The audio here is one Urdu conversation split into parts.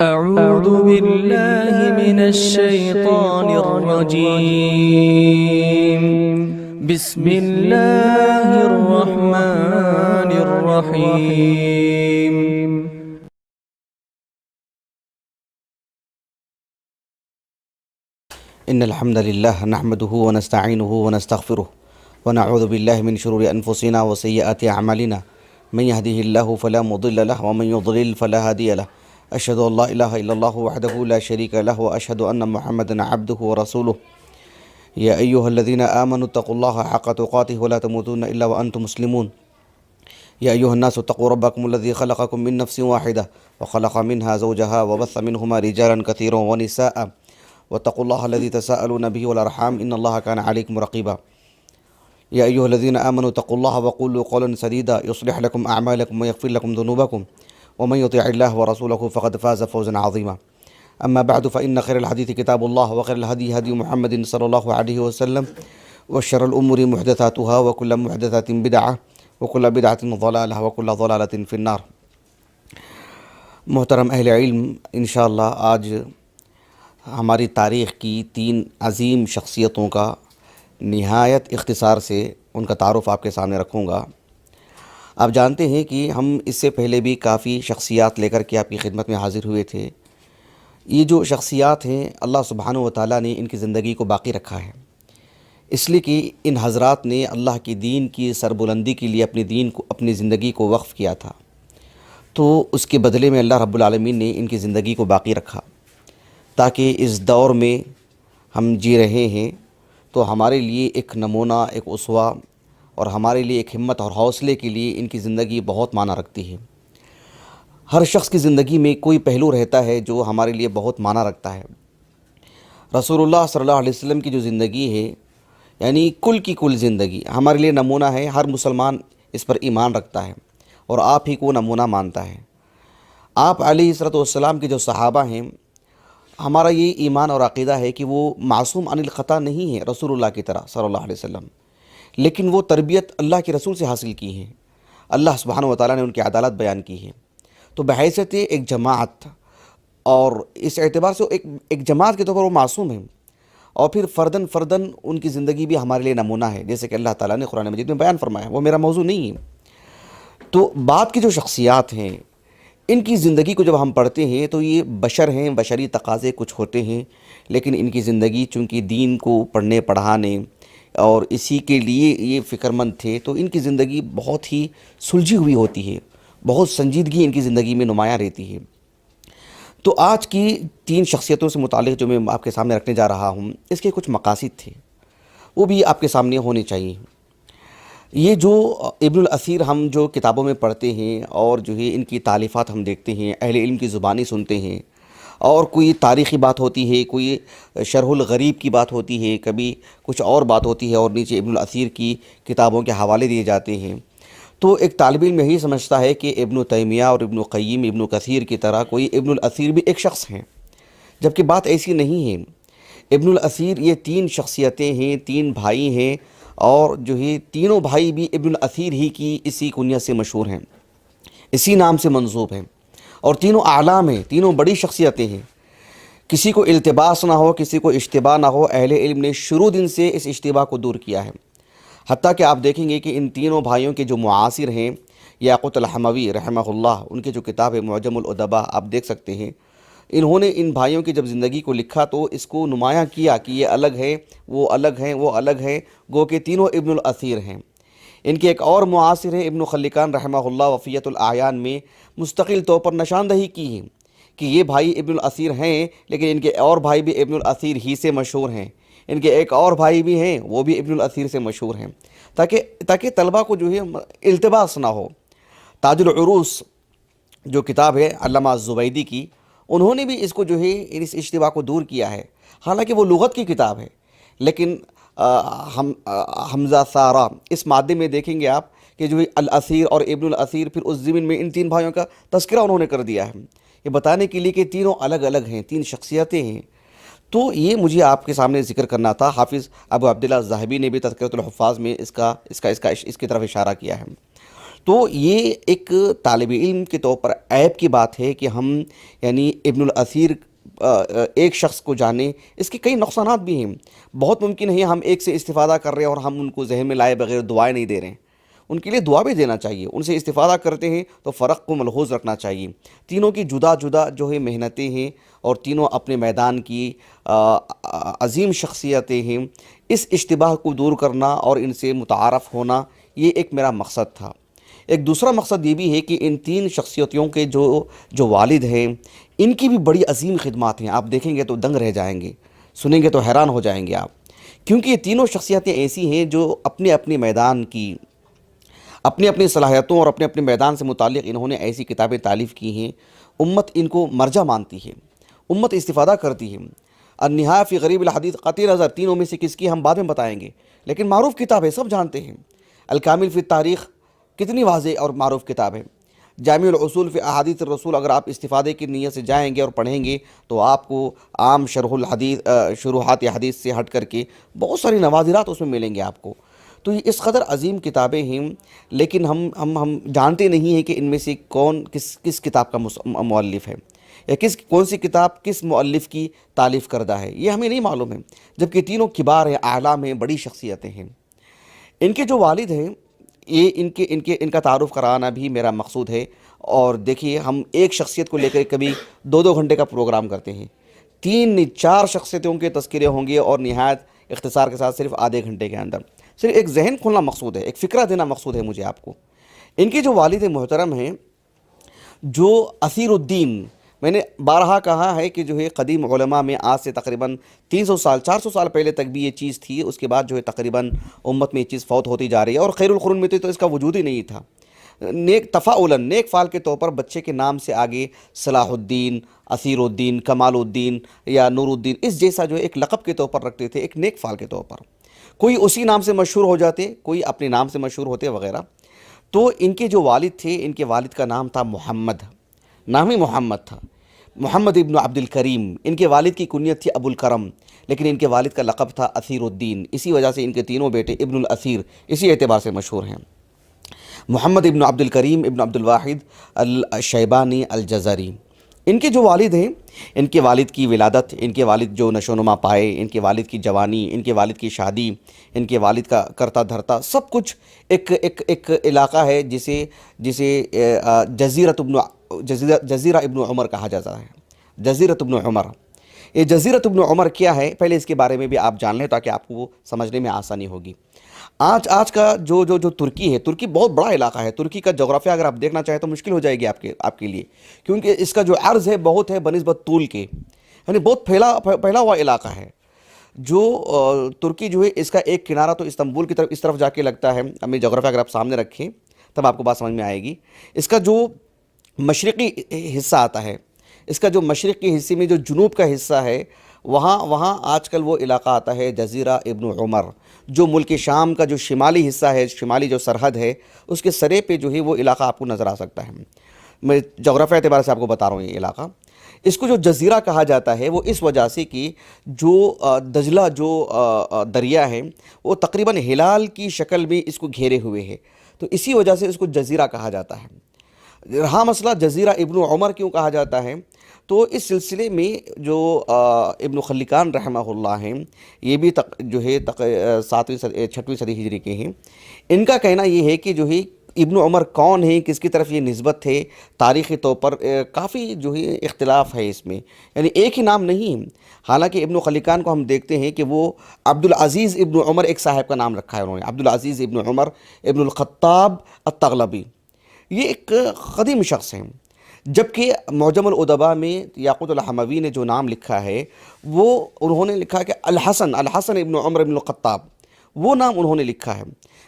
أعوذ بالله من الشيطان الرجيم. بسم الله الرحمن الرحيم. إن الحمد لله نحمده ونستعينه ونستغفره ونعوذ بالله من شرور أنفسنا وسيئات أعمالنا من يهده الله فلا مضل له ومن يضلل فلا هادي له أشهد أن لا إله إلا الله وحده لا شريك له وأشهد أن محمدا عبده ورسوله يا أيها الذين آمنوا اتقوا الله حق تقاته ولا تموتن إلا وأنتم مسلمون يا أيها الناس اتقوا ربكم الذي خلقكم من نفس واحدة وخلق منها زوجها وبث منهما رجالا كثيرا ونساء واتقوا الله الذي تساءلون به والأرحام إن الله كان عليكم رقيبا يا أيها الذين آمنوا اتقوا الله وقولوا قولا سديدا يصلح لكم أعمالكم ويغفر لكم ذنوبكم ومن يطيع الله ورسوله فقد فاز فوزا عظيما أما بعد فإن خير الحديث كتاب الله وخير الهدي هدي محمد صلى الله عليه وسلم وشر الأمور محدثاتها وكل محدثة بدعة وكل بدعة ضلالة وكل ضلالة في النار. محترم اہل علم، انشاءاللہ آج ہماری تاریخ کی 3 عظیم شخصیتوں کا نہایت اختصار سے ان کا تعارف آپ کے سامنے رکھوں گا. آپ جانتے ہیں کہ ہم اس سے پہلے بھی کافی شخصیات لے کر کے آپ کی خدمت میں حاضر ہوئے تھے. یہ جو شخصیات ہیں اللہ سبحانہ و تعالیٰ نے ان کی زندگی کو باقی رکھا ہے، اس لیے کہ ان حضرات نے اللہ کی دین کی سربلندی کے لیے اپنی زندگی کو وقف کیا تھا، تو اس کے بدلے میں اللہ رب العالمین نے ان کی زندگی کو باقی رکھا تاکہ اس دور میں ہم جی رہے ہیں تو ہمارے لیے ایک نمونہ، ایک اسوہ اور ہمارے لیے ایک ہمت اور حوصلے کے لیے ان کی زندگی بہت معنی رکھتی ہے. ہر شخص کی زندگی میں کوئی پہلو رہتا ہے جو ہمارے لیے بہت معنی رکھتا ہے. رسول اللہ صلی اللہ علیہ وسلم کی جو زندگی ہے، یعنی کل کی کل زندگی ہمارے لیے نمونہ ہے. ہر مسلمان اس پر ایمان رکھتا ہے اور آپ ہی کو نمونہ مانتا ہے. آپ علیہ السلام کے جو صحابہ ہیں، ہمارا یہ ایمان اور عقیدہ ہے کہ وہ معصوم عن الخطا نہیں ہیں رسول اللہ کی طرح صلی اللہ علیہ وسلم، لیکن وہ تربیت اللہ کے رسول سے حاصل کی ہے. اللہ سبحانہ و تعالیٰ نے ان کی عدالت بیان کی ہے. تو بحیثیت ایک جماعت اور اس اعتبار سے ایک جماعت کے طور پر وہ معصوم ہیں، اور پھر فردن ان کی زندگی بھی ہمارے لیے نمونہ ہے، جیسے کہ اللہ تعالیٰ نے قرآن مجید میں بیان فرمایا. وہ میرا موضوع نہیں ہے. تو بعد کی جو شخصیات ہیں ان کی زندگی کو جب ہم پڑھتے ہیں تو یہ بشر ہیں، بشری تقاضے کچھ ہوتے ہیں، لیکن ان کی زندگی چونکہ دین کو پڑھنے پڑھانے اور اسی کے لیے یہ فکر مند تھے، تو ان کی زندگی بہت ہی سلجھی ہوئی ہوتی ہے، بہت سنجیدگی ان کی زندگی میں نمایاں رہتی ہے. تو آج کی 3 شخصیتوں سے متعلق جو میں آپ کے سامنے رکھنے جا رہا ہوں، اس کے کچھ مقاصد تھے، وہ بھی آپ کے سامنے ہونے چاہیے. یہ جو ابن الاثیر ہم جو کتابوں میں پڑھتے ہیں اور جو ہے ان کی تالیفات ہم دیکھتے ہیں، اہل علم کی زبانی سنتے ہیں، اور کوئی تاریخی بات ہوتی ہے، کوئی شرح الغریب کی بات ہوتی ہے، کبھی کچھ اور بات ہوتی ہے، اور نیچے ابن الاثیر کی کتابوں کے حوالے دیے جاتے ہیں، تو ایک طالب علم یہی سمجھتا ہے کہ ابن تیمیہ اور ابن قیم، ابن کثیر کی طرح کوئی ابن الاثیر بھی ایک شخص ہیں، جبکہ بات ایسی نہیں ہے. ابن الاثیر یہ 3 شخصیتیں ہیں، 3 بھائی ہیں، اور جو ہے تینوں بھائی بھی ابن الاثیر ہی کی اسی کنیت سے مشہور ہیں، اسی نام سے منسوب ہیں، اور تینوں اعلام ہیں، تینوں بڑی شخصیتیں ہیں. کسی کو التباس نہ ہو، کسی کو اشتباہ نہ ہو، اہل علم نے شروع دن سے اس اشتباہ کو دور کیا ہے. حتیٰ کہ آپ دیکھیں گے کہ ان تینوں بھائیوں کے جو معاصر ہیں، یاقوت الحموی رحمہ اللہ، ان کے جو کتاب ہے معجم الادباء، آپ دیکھ سکتے ہیں، انہوں نے ان بھائیوں کی جب زندگی کو لکھا تو اس کو نمایاں کیا کہ یہ الگ ہے، وہ الگ ہیں، وہ الگ ہے، گو کہ تینوں ابن الاثیر ہیں. ان کے ایک اور معاصر ہیں ابن خلکان رحمہ اللہ، وفیۃ الاعیان میں مستقل طور پر نشاندہی کی ہے کہ یہ بھائی ابن الاثیر ہیں، لیکن ان کے اور بھائی بھی ابن الاثیر ہی سے مشہور ہیں. ان کے ایک اور بھائی بھی ہیں، وہ بھی ابن الاثیر سے مشہور ہیں، تاکہ طلبہ کو جو ہے التباس نہ ہو. تاج العروس جو کتاب ہے علامہ الزبیدی کی، انہوں نے بھی اس کو جو ہے اس اشتباہ کو دور کیا ہے. حالانکہ وہ لغت کی کتاب ہے، لیکن حمزہ سارہ اس مادے میں دیکھیں گے آپ کہ جو الاثیر اور ابن الاثیر، پھر اس ضمن میں ان 3 بھائیوں کا تذکرہ انہوں نے کر دیا ہے، یہ بتانے کے لیے کہ تینوں الگ الگ ہیں، 3 شخصیتیں ہیں. تو یہ مجھے آپ کے سامنے ذکر کرنا تھا. حافظ ابو عبداللہ الذہبی نے بھی تذکرۃ الحفاظ میں اس کی طرف اشارہ کیا ہے. تو یہ ایک طالب علم کے طور پر عیب کی بات ہے کہ ہم یعنی ابن الاثیر ایک شخص کو جانیں. اس کے کئی نقصانات بھی ہیں. بہت ممکن ہے ہم ایک سے استفادہ کر رہے ہیں اور ہم ان کو ذہن میں لائے بغیر دعائیں نہیں دے رہے ہیں. ان کے لیے دعا بھی دینا چاہیے. ان سے استفادہ کرتے ہیں تو فرق کو ملحوظ رکھنا چاہیے. تینوں کی جدا جدا جو ہے محنتیں ہیں اور تینوں اپنے میدان کی عظیم شخصیتیں ہیں. اس اشتباہ کو دور کرنا اور ان سے متعارف ہونا یہ ایک میرا مقصد تھا. ایک دوسرا مقصد یہ بھی ہے کہ ان تین شخصیتوں کے جو والد ہیں ان کی بھی بڑی عظیم خدمات ہیں. آپ دیکھیں گے تو دنگ رہ جائیں گے, سنیں گے تو حیران ہو جائیں گے آپ, کیونکہ یہ تینوں شخصیتیں ایسی ہیں جو اپنے اپنے میدان کی اپنی اپنی صلاحیتوں اور اپنے اپنے میدان سے متعلق انہوں نے ایسی کتابیں تالیف کی ہیں. امت ان کو مرجع مانتی ہے, امت استفادہ کرتی ہے. النہایہ فی غریب الحدیث قطعی نظر تینوں میں سے کس کی ہم بعد میں بتائیں گے, لیکن معروف کتاب ہے, سب جانتے ہیں. الکامل فی التاریخ کتنی واضح اور معروف کتاب ہے. جامع الاصول فی احادیث الرسول اگر آپ استفادے کی نیت سے جائیں گے اور پڑھیں گے تو آپ کو عام شروحات حدیث سے ہٹ کر کے بہت ساری نوادرات اس میں ملیں گے آپ کو. تو یہ اس قدر عظیم کتابیں ہیں, لیکن ہم جانتے نہیں ہیں کہ ان میں سے کون کس کتاب کا مؤلف ہے یا کون سی کتاب کس مؤلف کی تالیف کردہ ہے, یہ ہمیں نہیں معلوم ہے. جبکہ تینوں کبار ہیں, اعلام ہیں, بڑی شخصیتیں ہیں. ان کے جو والد ہیں یہ ان کا تعارف کرانا بھی میرا مقصود ہے. اور دیکھیے ہم ایک شخصیت کو لے کر کبھی 2 گھنٹے کا پروگرام کرتے ہیں, 3-4 شخصیتوں کے تذکرے ہوں گے اور نہایت اختصار کے ساتھ صرف آدھے گھنٹے کے اندر صرف ایک ذہن کھولنا مقصود ہے, ایک فکرہ دینا مقصود ہے مجھے آپ کو. ان کے جو والد محترم ہیں جو اثیر الدین, میں نے بارہا کہا ہے کہ جو ہے قدیم علماء میں آج سے تقریباً 400 سال پہلے تک بھی یہ چیز تھی. اس کے بعد جو ہے تقریباً امت میں یہ چیز فوت ہوتی جا رہی ہے, اور خیر القرون میں تو اس کا وجود ہی نہیں تھا. نیک فعل کے طور پر بچے کے نام سے آگے صلاح الدین, اثیر الدین, کمال الدین یا نور الدین اس جیسا جو ہے ایک لقب کے طور پر رکھتے تھے, ایک نیک فعل کے طور پر. کوئی اسی نام سے مشہور ہو جاتے, کوئی اپنے نام سے مشہور ہوتے وغیرہ. تو ان کے جو والد تھے, ان کے والد کا نام تھا محمد, نام ہی محمد تھا, محمد ابن عبد الکریم. ان کے والد کی کنیت تھی ابو الکرم, لیکن ان کے والد کا لقب تھا اثیر الدین. اسی وجہ سے ان کے تینوں بیٹے ابن الاثیر اسی اعتبار سے مشہور ہیں. محمد ابن عبد الکریم ابن عبد الواحد الشیبانی الجزری. ان کے جو والد ہیں, ان کے والد کی ولادت, ان کے والد جو نشو و نما پائے, ان کے والد کی جوانی, ان کے والد کی شادی, ان کے والد کا کرتا دھرتا سب کچھ ایک علاقہ ہے جسے جزیرہ ابن عمر کہا جاتا ہے. جزیرۃ ابن عمر. یہ جزیرۃ ابن عمر کیا ہے, پہلے اس کے بارے میں بھی آپ جان لیں تاکہ آپ کو سمجھنے میں آسانی ہوگی. آج کا جو ترکی ہے, ترکی بہت بڑا علاقہ ہے. ترکی کا جغرافیہ اگر آپ دیکھنا چاہیں تو مشکل ہو جائے گی آپ کے لیے, کیونکہ اس کا جو عرض ہے بہت ہے بنسبت طول کے, یعنی بہت پھیلا ہوا علاقہ ہے. جو ترکی جو ہے اس کا ایک کنارہ تو استنبول کی طرف اس طرف جا کے لگتا ہے. اپنی جغرافیہ اگر آپ سامنے رکھیں تب آپ کو بات سمجھ میں آئے گی. اس کا جو مشرقی حصہ آتا ہے, اس کا جو مشرقی حصے میں جو جنوب کا حصہ ہے وہاں آج کل وہ علاقہ آتا ہے جزیرہ ابن عمر. جو ملک شام کا جو شمالی حصہ ہے, شمالی جو سرحد ہے, اس کے سرے پہ جو ہے وہ علاقہ آپ کو نظر آ سکتا ہے. میں جغرافیہ اعتبار سے آپ کو بتا رہا ہوں یہ علاقہ. اس کو جو جزیرہ کہا جاتا ہے وہ اس وجہ سے کہ جو دجلہ جو دریا ہے وہ تقریباً ہلال کی شکل میں اس کو گھیرے ہوئے ہے, تو اسی وجہ سے اس کو جزیرہ کہا جاتا ہے. رہا مسئلہ جزیرہ ابن عمر کیوں کہا جاتا ہے, تو اس سلسلے میں جو ابن خلکان رحمہ اللہ ہیں, یہ بھی جو ہے 6ویں صدی ہجری کے ہیں. ان کا کہنا یہ ہے کہ جو ہے ابن عمر کون ہیں, کس کی طرف یہ نسبت تھے, تاریخی طور پر کافی جو ہے اختلاف ہے اس میں, یعنی ایک ہی نام نہیں. حالانکہ ابن خلکان کو ہم دیکھتے ہیں کہ وہ عبدالعزیز ابن عمر ایک صاحب کا نام رکھا ہے انہوں نے, عبدالعزیز ابن عمر ابن الخطاب التغلبی. یہ ایک قدیم شخص ہیں. جبکہ معجم الادباء میں یاقوت الحموی نے جو نام لکھا ہے وہ انہوں نے لکھا کہ الحسن ابن عمر ابن الخطاب, وہ نام انہوں نے لکھا ہے.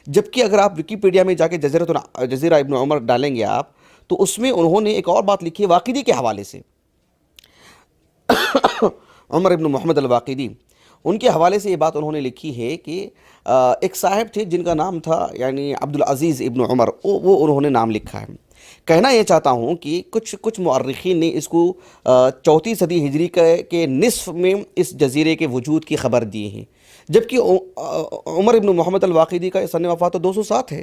جبکہ اگر آپ وکیپیڈیا میں جا کے جزیرہ ابن عمر ڈالیں گے آپ تو اس میں انہوں نے ایک اور بات لکھی ہے واقدی کے حوالے سے. عمر ابن محمد الواقدی, ان کے حوالے سے یہ بات انہوں نے لکھی ہے کہ ایک صاحب تھے جن کا نام تھا یعنی عبدالعزیز ابن عمر, وہ انہوں نے نام لکھا ہے. کہنا یہ چاہتا ہوں کہ کچھ مؤرخین نے اس کو 4 صدی ہجری کے نصف میں اس جزیرے کے وجود کی خبر دی ہے, جبکہ عمر ابن محمد الواقدی کا سن وفات تو 207 ہے.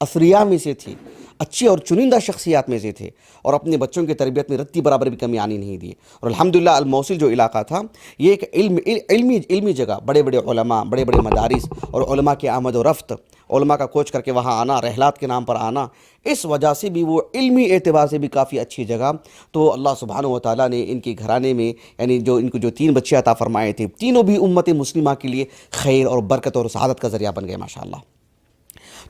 اثریا میں سے تھے، اچھی اور چنندہ شخصیات میں سے تھے، اور اپنے بچوں کی تربیت میں رتی برابر بھی کمی آنے نہیں دی۔ اور الحمدللہ الموصل جو علاقہ تھا یہ ایک علمی جگہ، بڑے بڑے علماء، بڑے بڑے مدارس اور علماء کی آمد و رفت، علماء کا کوچ کر کے وہاں آنا، رحلات کے نام پر آنا، اس وجہ سے بھی وہ علمی اعتبار سے بھی کافی اچھی جگہ۔ تو اللہ سبحانہ و تعالیٰ نے ان کے گھرانے میں یعنی جو ان کو جو 3 بچے عطا فرمائے تھے، تینوں بھی امت مسلمہ کے لیے خیر اور برکت اور سعادت کا ذریعہ بن گئے ماشاءاللہ۔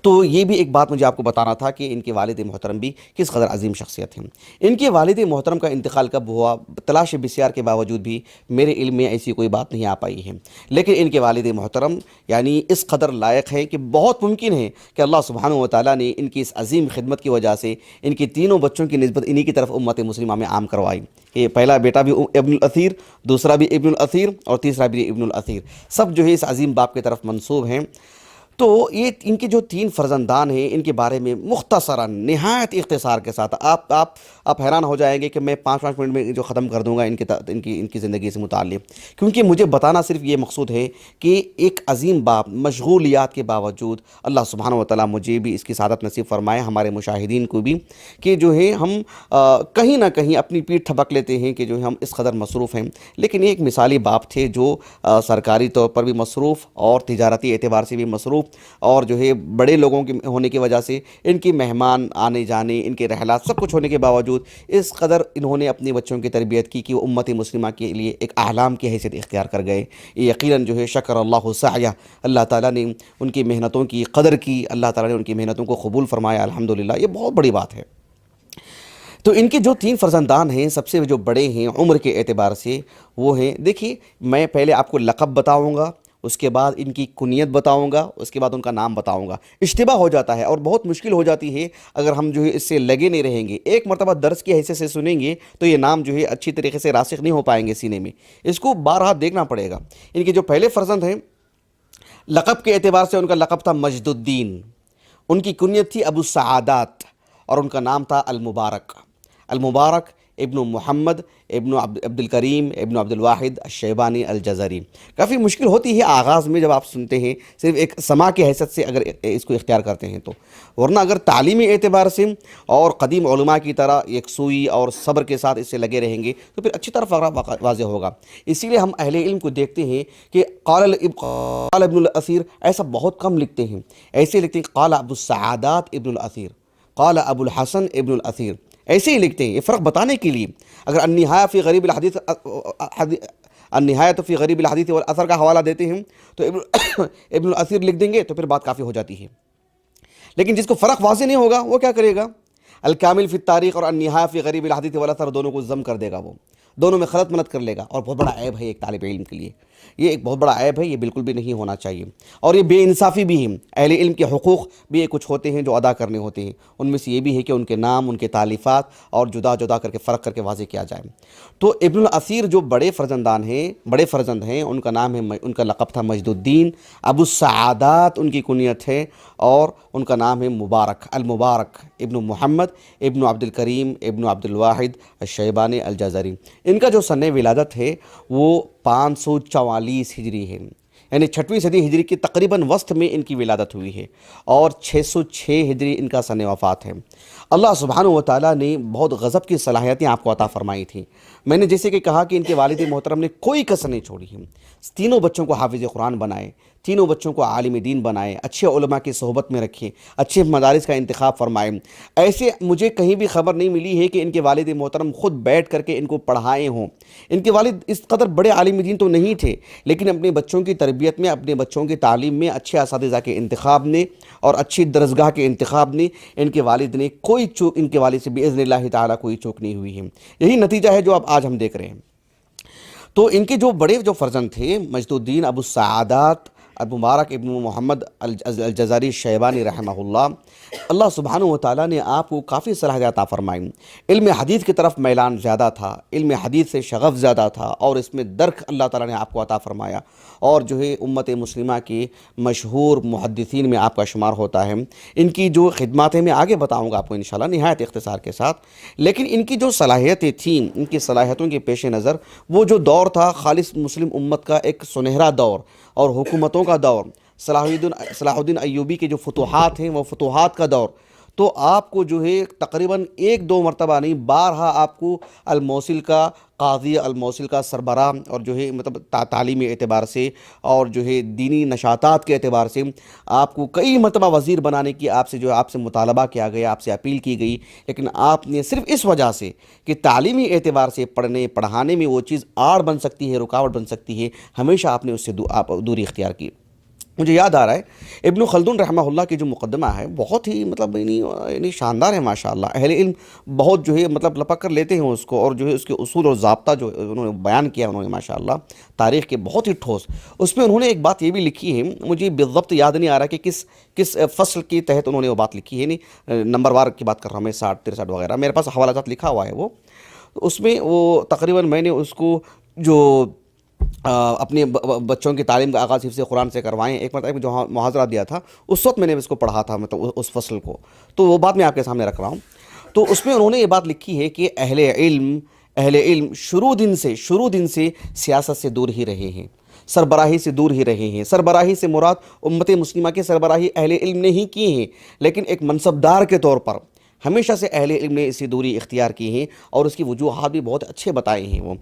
تو یہ بھی ایک بات مجھے آپ کو بتانا تھا کہ ان کے والد محترم بھی کس قدر عظیم شخصیت ہیں۔ ان کے والد محترم کا انتقال کب ہوا، تلاش بسیار کے باوجود بھی میرے علم میں ایسی کوئی بات نہیں آ پائی ہے، لیکن ان کے والد محترم یعنی اس قدر لائق ہیں کہ بہت ممکن ہے کہ اللہ سبحانہ و تعالیٰ نے ان کی اس عظیم خدمت کی وجہ سے ان کے تینوں بچوں کی نسبت انہی کی طرف امت مسلمہ میں عام کروائی۔ یہ پہلا بیٹا بھی ابن الاثیر، دوسرا بھی ابن الاثیر اور تیسرا بھی ابن الاثیر، سب جو ہے اس عظیم باپ کی طرف منسوب ہیں۔ تو یہ ان کے جو 3 فرزندان ہیں ان کے بارے میں مختصراً نہایت اختصار کے ساتھ آپ حیران ہو جائیں گے کہ میں 5 منٹ میں جو ختم کر دوں گا ان کی زندگی سے متعلق، کیونکہ مجھے بتانا صرف یہ مقصود ہے کہ ایک عظیم باپ مشغولیات کے باوجود اللہ سبحانہ و تعالیٰ مجھے بھی اس کی سعادت نصیب فرمائے، ہمارے مشاہدین کو بھی، کہ جو ہے ہم کہیں نہ کہیں اپنی پیٹھ تھپک لیتے ہیں کہ جو ہے ہم اس قدر مصروف ہیں، لیکن ایک مثالی باپ تھے جو سرکاری طور پر بھی مصروف اور تجارتی اعتبار سے بھی مصروف، اور جو ہے بڑے لوگوں کے ہونے کی وجہ سے ان کی مہمان آنے جانے، ان کے رحلات سب کچھ ہونے کے باوجود اس قدر انہوں نے اپنے بچوں کی تربیت کی کہ وہ امت مسلمہ کے لیے ایک اعلام کی حیثیت اختیار کر گئے۔ یہ یقیناً جو ہے شکر اللہ سعیہ، اللہ تعالیٰ نے ان کی محنتوں کی قدر کی، اللہ تعالیٰ نے ان کی محنتوں کو قبول فرمایا، الحمدللہ، یہ بہت بڑی بات ہے۔ تو ان کے جو 3 فرزندان ہیں، سب سے جو بڑے ہیں عمر کے اعتبار سے وہ ہیں، دیکھیے میں پہلے آپ کو لقب بتاؤں گا، اس کے بعد ان کی کنیت بتاؤں گا، اس کے بعد ان کا نام بتاؤں گا۔ اشتباہ ہو جاتا ہے اور بہت مشکل ہو جاتی ہے اگر ہم جو ہے اس سے لگے نہیں رہیں گے، ایک مرتبہ درس کی حیثیت سے سنیں گے تو یہ نام جو ہے اچھی طریقے سے راسخ نہیں ہو پائیں گے سینے میں، اس کو بارہا دیکھنا پڑے گا۔ ان کے جو پہلے فرزند ہیں، لقب کے اعتبار سے ان کا لقب تھا مجد الدین، ان کی کنیت تھی ابو السعادات، اور ان کا نام تھا المبارک۔ المبارک ابن محمد ابن عبد الکریم ابن عبد الواحد الشیبانی الجزری۔ کافی مشکل ہوتی ہے آغاز میں جب آپ سنتے ہیں، صرف ایک سماع کی حیثیت سے اگر اس کو اختیار کرتے ہیں تو، ورنہ اگر تعلیمی اعتبار سے اور قدیم علماء کی طرح یکسوئی اور صبر کے ساتھ اس سے لگے رہیں گے تو پھر اچھی طرح واضح ہوگا۔ اسی لیے ہم اہل علم کو دیکھتے ہیں کہ قال ابن الاثیر ایسا بہت کم لکھتے ہیں، ایسے لکھتے ہیں قال ابو السعادات ابن الاثیر، قال ابو الحسن ابن الاثیر، ایسے ہی لکھتے ہیں، یہ فرق بتانے کے لیے۔ اگر النہایہ فی غریب الحدیث النہایۃ فی غریب الحدیث والاثر کا حوالہ دیتے ہیں تو ابن الاثیر لکھ دیں گے تو پھر بات کافی ہو جاتی ہے، لیکن جس کو فرق واضح نہیں ہوگا وہ کیا کرے گا، الکامل فی التاریخ اور النہایہ فی غریب الحدیث والاثر دونوں کو ضم کر دے گا، وہ دونوں میں خلط ملط کر لے گا، اور بہت بڑا عیب ہے ایک طالب علم کے لیے، یہ ایک بہت بڑا عیب ہے، یہ بالکل بھی نہیں ہونا چاہیے، اور یہ بے انصافی بھی ہے۔ اہل علم کے حقوق بھی کچھ ہوتے ہیں جو ادا کرنے ہوتے ہیں، ان میں سے یہ بھی ہے کہ ان کے نام، ان کے تالیفات اور جدا جدا کر کے فرق کر کے واضح کیا جائے۔ تو ابن الاثیر جو بڑے فرزند ہیں، ان کا نام ہے، ان کا لقب تھا مجد الدین، ابو السعادات ان کی کنیت ہے، اور ان کا نام ہے مبارک، المبارک ابن محمد ابن عبد الکریم ابن عبد الواحد الشیبانی الجزری۔ ان کا جو سن ولادت ہے وہ 544 ہجری ہے، یعنی 6ویں صدی ہجری کی تقریباً وسط میں ان کی ولادت ہوئی ہے، اور 606 ہجری ان کا سن وفات ہے۔ اللہ سبحانہ و تعالیٰ نے بہت غضب کی صلاحیتیں آپ کو عطا فرمائی تھیں۔ میں نے جیسے کہ کہا کہ ان کے والد محترم نے کوئی کسر نہیں چھوڑی ہے، تینوں بچوں کو حافظ قرآن بنائے، تینوں بچوں کو عالم دین بنائے، اچھے علماء کی صحبت میں رکھے، اچھے مدارس کا انتخاب فرمائے۔ ایسے مجھے کہیں بھی خبر نہیں ملی ہے کہ ان کے والد محترم خود بیٹھ کر کے ان کو پڑھائے ہوں۔ ان کے والد اس قدر بڑے عالم دین تو نہیں تھے، لیکن اپنے بچوں کی تربیت میں، اپنے بچوں کی تعلیم میں اچھے اساتذہ کے انتخاب نے اور اچھی درسگاہ کے انتخاب نے ان کے والد نے کوئی چوک، ان کے والد سے باذن اللہ تعالیٰ کوئی چوک نہیں ہوئی ہے۔ یہی نتیجہ ہے جو اب آج ہم دیکھ رہے ہیں۔ تو ان کے جو بڑے جو فرزند تھے، مجد الدین ابو السعادات المبارک ابن محمد الجزری شیبانی رحمہ اللہ، اللہ سبحانہ و تعالیٰ نے آپ کو کافی صلاحیت عطا فرمائی۔ علم حدیث کی طرف میلان زیادہ تھا، علم حدیث سے شغف زیادہ تھا، اور اس میں درک اللہ تعالیٰ نے آپ کو عطا فرمایا، اور جو ہے امت مسلمہ کے مشہور محدثین میں آپ کا شمار ہوتا ہے۔ ان کی جو خدمات ہیں میں آگے بتاؤں گا آپ کو انشاءاللہ نہایت اختصار کے ساتھ، لیکن ان کی جو صلاحیتیں تھیں، ان کی صلاحیتوں کے پیش نظر وہ جو دور تھا خالص مسلم امت کا ایک سنہرا دور اور حکومتوں کا دور، صلاح الدین ایوبی کے جو فتوحات ہیں وہ فتوحات کا دور، تو آپ کو جو ہے تقریباً 1-2 مرتبہ نہیں، بارہا آپ کو الموصل کا قاضی، الموصل کا سربراہ، اور جو ہے مطلب تعلیمی اعتبار سے اور جو ہے دینی نشاطات کے اعتبار سے آپ کو کئی مرتبہ وزیر بنانے کی آپ سے جو ہے آپ سے مطالبہ کیا گیا، آپ سے اپیل کی گئی، لیکن آپ نے صرف اس وجہ سے کہ تعلیمی اعتبار سے پڑھنے پڑھانے میں وہ چیز آڑ بن سکتی ہے، رکاوٹ بن سکتی ہے، ہمیشہ آپ نے اس سے دوری اختیار کی۔ مجھے یاد آ رہا ہے ابن خلدون رحمہ اللہ کی جو مقدمہ ہے بہت ہی مطلب یعنی شاندار ہے ماشاءاللہ، اہل علم بہت جو ہے مطلب لپک کر لیتے ہیں اس کو، اور جو ہے اس کے اصول اور ضابطہ جو انہوں نے بیان کیا انہوں نے ماشاءاللہ تاریخ کے بہت ہی ٹھوس، اس میں انہوں نے ایک بات یہ بھی لکھی ہے، مجھے بالضبط یاد نہیں آ رہا کہ کس فصل کے تحت انہوں نے وہ بات لکھی ہے، نہیں نمبر وار کی بات کر رہا ہوں میں، 60 63 وغیرہ، میرے پاس حوالہ جات لکھا ہوا ہے وہ، اس میں وہ تقریباً میں نے اس کو جو اپنے بچوں کی تعلیم کا آغاز حفظ قرآن سے کروائیں، ایک مرتبہ جو محاضرہ دیا تھا اس وقت میں نے اس کو پڑھا تھا، مطلب اس فصل کو، تو وہ بات میں آپ کے سامنے رکھ رہا ہوں۔ تو اس میں انہوں نے یہ بات لکھی ہے کہ اہل علم شروع دن سے سیاست سے دور ہی رہے ہیں، سربراہی سے دور ہی رہے ہیں۔ سربراہی سے مراد امت مسلمہ کے سربراہی اہل علم نے ہی کی ہیں، لیکن ایک منصبدار کے طور پر ہمیشہ سے اہل علم نے اسی دوری اختیار کی ہیں، اور اس کی وجوہات بھی بہت اچھے بتائے ہیں۔ وہ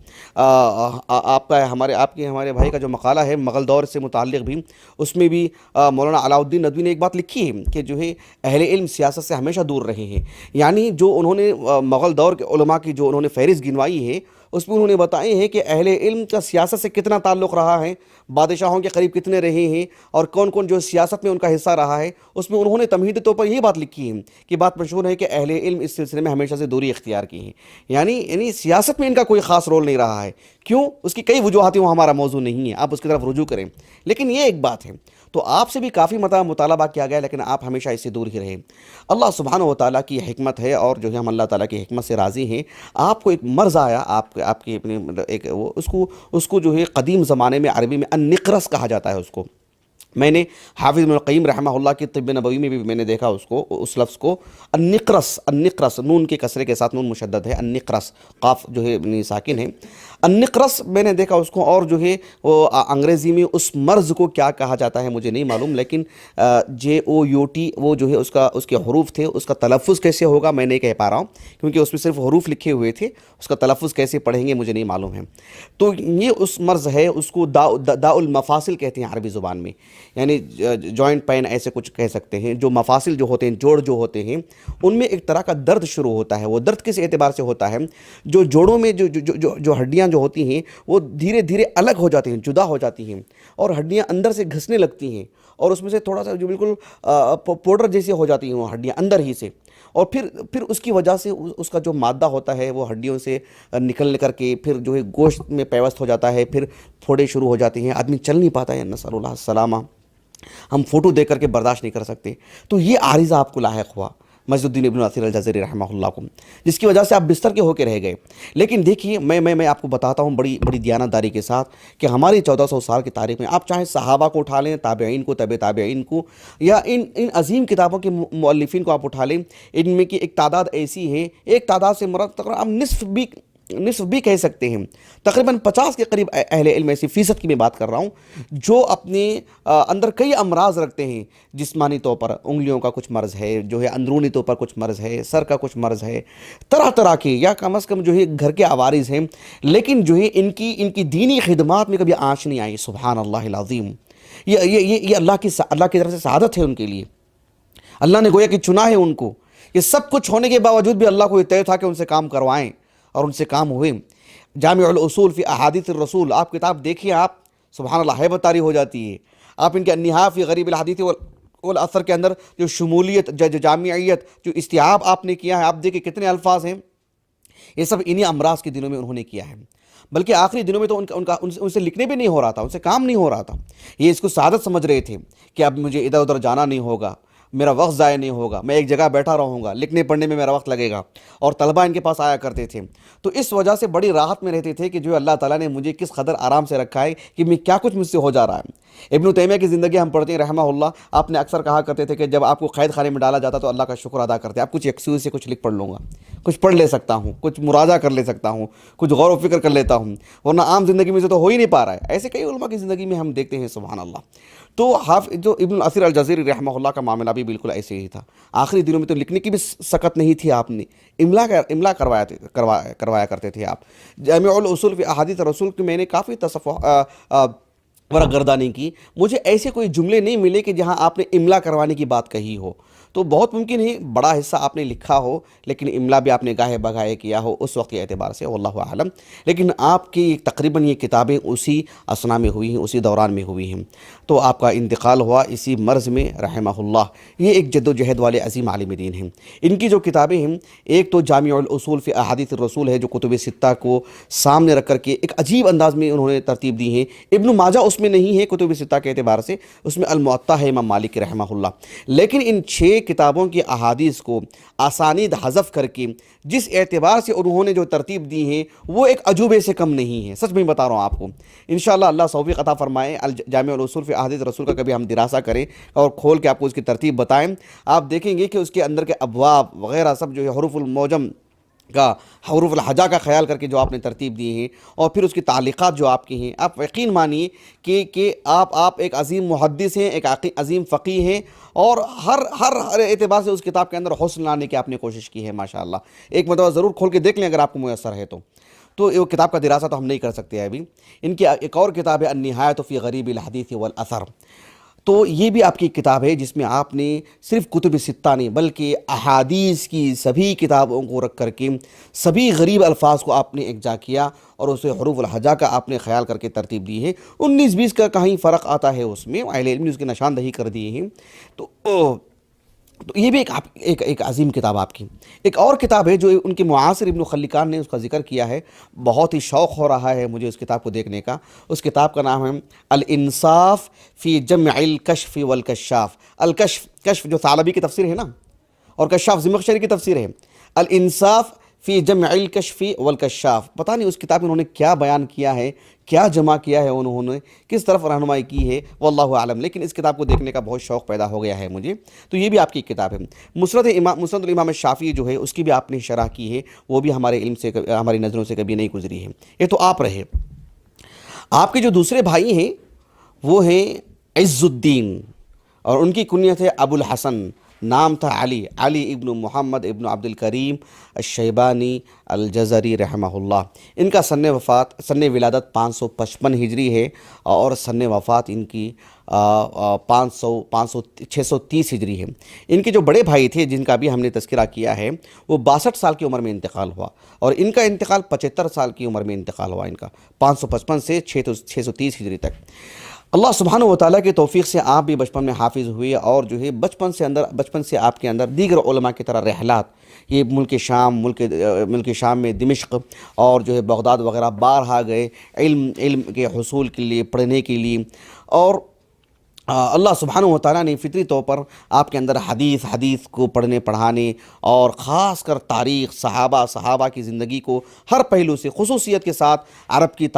آپ کے ہمارے بھائی کا جو مقالہ ہے مغل دور سے متعلق بھی، اس میں بھی مولانا علاء الدین ندوی نے ایک بات لکھی ہے کہ جو ہے اہل علم سیاست سے ہمیشہ دور رہے ہیں، یعنی جو انہوں نے مغل دور کے علماء کی جو انہوں نے فہرست گنوائی ہے اس میں انہوں نے بتائے ہیں کہ اہل علم کا سیاست سے کتنا تعلق رہا ہے، بادشاہوں کے قریب کتنے رہے ہیں، اور کون کون جو سیاست میں ان کا حصہ رہا ہے، اس میں انہوں نے تمہیدی طور پر یہ بات لکھی ہے کہ بات مشہور ہے کہ اہل علم اس سلسلے میں ہمیشہ سے دوری اختیار کی ہے، یعنی سیاست میں ان کا کوئی خاص رول نہیں رہا ہے۔ کیوں؟ اس کی کئی وجوہات ہیں، وہ ہمارا موضوع نہیں ہے، آپ اس کی طرف رجوع کریں، لیکن یہ ایک بات ہے۔ تو آپ سے بھی کافی مطالبہ کیا گیا، لیکن آپ ہمیشہ اس سے دور ہی رہے۔ اللہ سبحانہ و تعالیٰ کی حکمت ہے، اور جو ہے ہم اللہ تعالیٰ کی حکمت سے راضی ہیں۔ آپ کو ایک مرض آیا، آپ کے اپنے ایک وہ اس کو جو ہے قدیم زمانے میں عربی میں النقرس کہا جاتا ہے اس کو۔ میں نے حافظ ابن القیم رحمہ اللہ کی طب نبوی میں بھی میں نے دیکھا اس لفظ کو النقرس، نون کے کسرے کے ساتھ، نون مشدد ہے، النقرس، قاف جو ہے ساکن ہے، النقرس میں نے دیکھا اس کو، اور جو ہے وہ انگریزی میں اس مرض کو کیا کہا جاتا ہے مجھے نہیں معلوم، لیکن JOUT وہ جو ہے اس کے حروف تھے، اس کا تلفظ کیسے ہوگا میں نہیں کہہ پا رہا ہوں، کیونکہ اس میں صرف حروف لکھے ہوئے تھے، اس کا تلفظ کیسے پڑھیں گے مجھے نہیں معلوم ہے۔ تو یہ اس مرض ہے، اس کو داء المفاصل کہتے ہیں عربی زبان میں، یعنی جوائنٹ پین ایسے کچھ کہہ سکتے ہیں، جو مفاصل جو ہوتے ہیں، جوڑ جو ہوتے ہیں، ان میں ایک طرح کا درد شروع ہوتا ہے۔ وہ درد کس اعتبار سے ہوتا ہے؟ جو جوڑوں میں جو ہڈیاں جو ہوتی ہیں وہ دھیرے دھیرے الگ ہو جاتی ہیں، جدا ہو جاتی ہیں، اور ہڈیاں اندر سے گھسنے لگتی ہیں، اور اس میں سے تھوڑا سا جو بالکل پاؤڈر جیسے ہو جاتی ہیں وہ ہڈیاں اندر ہی سے، اور پھر اس کی وجہ سے اس کا جو مادہ ہوتا ہے وہ ہڈیوں سے نکل کر کے پھر جو ہے گوشت میں پیوست ہو جاتا ہے، پھر پھوڑے شروع ہو جاتے ہیں، آدمی چل نہیں پاتا ہے، نسأل اللہ السلامہ، ہم فوٹو دیکھ کر کے برداشت نہیں کر سکتے۔ تو یہ عارضہ آپ کو لاحق ہوا مجد الدین ابن اثیر الجزری رحمہ اللہ کو، جس کی وجہ سے آپ بستر کے ہو کے رہ گئے۔ لیکن دیکھیے میں آپ کو بتاتا ہوں بڑی دیانتداری کے ساتھ کہ ہماری 1400 سال کی تاریخ میں آپ چاہے صحابہ کو اٹھا لیں، تابعین کو، تابعین کو، یا ان عظیم کتابوں کے مؤلفین کو آپ اٹھا لیں، ان میں کی ایک تعداد ایسی ہے، ایک تعداد سے مراد تقریباً آپ نصف بھی کہہ سکتے ہیں، تقریباً 50 کے قریب اہل علم ایسی فیصد کی میں بات کر رہا ہوں، جو اپنے اندر کئی امراض رکھتے ہیں، جسمانی طور پر انگلیوں کا کچھ مرض ہے، جو ہے اندرونی طور پر کچھ مرض ہے، سر کا کچھ مرض ہے، طرح کے، یا کم از کم جو ہے گھر کے عوارض ہیں، لیکن جو ہے ان کی دینی خدمات میں کبھی آنچ نہیں آئی۔ سبحان اللہ العظیم، یہ اللہ کی طرف سے سعادت ہے ان کے لیے، اللہ نے گویا کہ چنا ہے ان کو۔ یہ سب کچھ ہونے کے باوجود بھی اللہ کو یہ طے تھا کہ ان سے کام کروائیں، اور ان سے کام ہوئے۔ جامع الاصول فی احادیث الرسول، آپ کتاب دیکھیے، آپ سبحان اللہ حیبت طاری ہو جاتی ہے۔ آپ ان کے النہا فی غریب الحدیث والاثر کے اندر جو شمولیت، جو جامعیت، جو استیعاب آپ نے کیا ہے، آپ دیکھیں کتنے الفاظ ہیں، یہ سب انہی امراض کے دنوں میں انہوں نے کیا ہے۔ بلکہ آخری دنوں میں تو ان سے لکھنے بھی نہیں ہو رہا تھا، ان سے کام نہیں ہو رہا تھا، یہ اس کو سعادت سمجھ رہے تھے کہ اب مجھے ادھر ادھر جانا نہیں ہوگا، میرا وقت ضائع نہیں ہوگا، میں ایک جگہ بیٹھا رہوں گا، لکھنے پڑھنے میں میرا وقت لگے گا، اور طلبہ ان کے پاس آیا کرتے تھے، تو اس وجہ سے بڑی راحت میں رہتے تھے کہ جو اللہ تعالیٰ نے مجھے کس قدر آرام سے رکھا ہے کہ میں کیا کچھ مجھ سے ہو جا رہا ہے۔ ابن تیمیہ کی زندگی ہم پڑھتے ہیں رحمہ اللہ، آپ نے اکثر کہا کرتے تھے کہ جب آپ کو قید خانے میں ڈالا جاتا تو اللہ کا شکر ادا کرتے، آپ کچھ ایکسکیوز سے کچھ لکھ پڑھ لوں گا، کچھ پڑھ لے سکتا ہوں، کچھ مراجعہ کر لے سکتا ہوں، کچھ غور و فکر کر لیتا ہوں، ورنہ عام زندگی میں سے تو ہو ہی نہیں پا رہا ہے۔ ایسے کئی علماء کی زندگی میں ہم دیکھتے ہیں، سبحان اللہ۔ تو جو ابن الاثیر الجزیری رحمہ اللہ کا معاملہ بھی بالکل ایسے ہی تھا. آخری دنوں میں تو لکھنے کی بھی سکت نہیں تھی آپ نے, املا کروایا کرتے تھے آپ. جامع الاصول فی احادیث رسول کی میں نے کافی ورق گردانی کی, مجھے ایسے کوئی جملے نہیں ملے کہ جہاں آپ نے املا کروانے کی بات کہی ہو. تو بہت ممکن ہے بڑا حصہ آپ نے لکھا ہو, لیکن املا بھی آپ نے گاہے بگاہے کیا ہو اس وقت کے اعتبار سے, واللہ اعلم. لیکن آپ کی تقریباً یہ کتابیں اسی اثنا میں ہوئی ہیں, اسی دوران میں ہوئی ہیں. تو آپ کا انتقال ہوا اسی مرض میں رحمہ اللہ. یہ ایک جد و جہد والے عظیم عالم دین ہیں. ان کی جو کتابیں ہیں, ایک تو جامع الاصول فی احادیث الرسول ہے, جو کتب ستہ کو سامنے رکھ کر کے ایک عجیب انداز میں انہوں نے ترتیب دی ہے. ابن ماجہ اس میں نہیں ہے کتب ستہ کے اعتبار سے, اس میں الموطا ہے امام مالک رحمہ اللہ. لیکن ان 6 کتابوں کی احادیث کو اسانید حذف کر کے جس اعتبار سے انہوں نے جو ترتیب دی ہے وہ ایک عجوبے سے کم نہیں ہے. سچ میں بتا رہا ہوں آپ کو. انشاءاللہ اللہ توفیق عطا فرمائے, جامع الاصول فی احادیث رسول کا کبھی ہم دراسہ کریں اور کھول کے آپ کو اس کی ترتیب بتائیں. آپ دیکھیں گے کہ اس کے اندر کے ابواب وغیرہ سب جو ہے حروف المعجم کا, حروف الہجا کا خیال کر کے جو آپ نے ترتیب دی ہیں, اور پھر اس کی تعلیقات جو آپ کی ہیں, آپ یقین مانیے کہ آپ ایک عظیم محدث ہیں, ایک عظیم فقیہ ہیں, اور ہر اعتبار سے اس کتاب کے اندر حسن لانے کی آپ نے کوشش کی ہے ماشاءاللہ. ایک مرتبہ ضرور کھول کے دیکھ لیں اگر آپ کو میسر ہے تو یہ کتاب کا دراسہ تو ہم نہیں کر سکتے ابھی. ان کی ایک اور کتاب ہے النہایۃ فی غریب الحدیث والاثر. تو یہ بھی آپ کی کتاب ہے جس میں آپ نے صرف کتب ستہ نہیں بلکہ احادیث کی سبھی کتابوں کو رکھ کر کے سبھی غریب الفاظ کو آپ نے اکجا کیا, اور اسے حروف الہجا کا آپ نے خیال کر کے ترتیب دی ہے. 19-20 کا کہیں فرق آتا ہے اس میں, اہل علم نے اس کی نشاندہی کر دی ہے. تو یہ بھی ایک عظیم کتاب آپ کی. ایک اور کتاب ہے جو ان کے معاصر ابن خلکان نے اس کا ذکر کیا ہے, بہت ہی شوق ہو رہا ہے مجھے اس کتاب کو دیکھنے کا. اس کتاب کا نام ہے الانصاف فی جمع الکشف والکشاف. کشف جو ثعلبی کی تفسیر ہے نا, اور کشاف زمخشری کی تفسیر ہے. الانصاف فی جمع الکشف والکشاف. پتہ نہیں اس کتاب میں انہوں نے کیا بیان کیا ہے, کیا جمع کیا ہے انہوں نے, کس طرف رہنمائی کی ہے, واللہ عالم. لیکن اس کتاب کو دیکھنے کا بہت شوق پیدا ہو گیا ہے مجھے. تو یہ بھی آپ کی کتاب ہے. مسند الامام الشافعی جو ہے اس کی بھی آپ نے شرح کی ہے, وہ بھی ہمارے علم سے, ہماری نظروں سے کبھی نہیں گزری ہے. یہ تو آپ رہے. آپ کے جو دوسرے بھائی ہیں وہ ہیں عز الدین, اور ان کی کنیت ہے ابو الحسن. نام تھا علی ابن محمد ابن عبد الکریم الشیبانی الجزری رحمہ اللہ. ان کا سن ولادت 555 ہجری ہے, اور سن وفات ان کی 630 ہجری ہے. ان کے جو بڑے بھائی تھے جن کا بھی ہم نے تذکرہ کیا ہے, وہ 62 سال کی عمر میں انتقال ہوا, اور ان کا انتقال 75 سال کی عمر میں انتقال ہوا. ان کا 555 سے 630 ہجری تک. اللہ سبحانہ و تعالیٰ کے توفیق سے آپ بھی بچپن میں حافظ ہوئے, اور جو ہے بچپن سے آپ کے اندر دیگر علماء کی طرح رحلات, یہ ملک شام میں دمشق اور جو ہے بغداد وغیرہ بارہا گئے علم کے حصول کے لیے, پڑھنے کے لیے. اور اللہ سبحانہ و تعالیٰ نے فطری طور پر آپ کے اندر حدیث کو پڑھنے پڑھانے, اور خاص کر تاریخ صحابہ کی زندگی کو ہر پہلو سے خصوصیت کے ساتھ عرب کی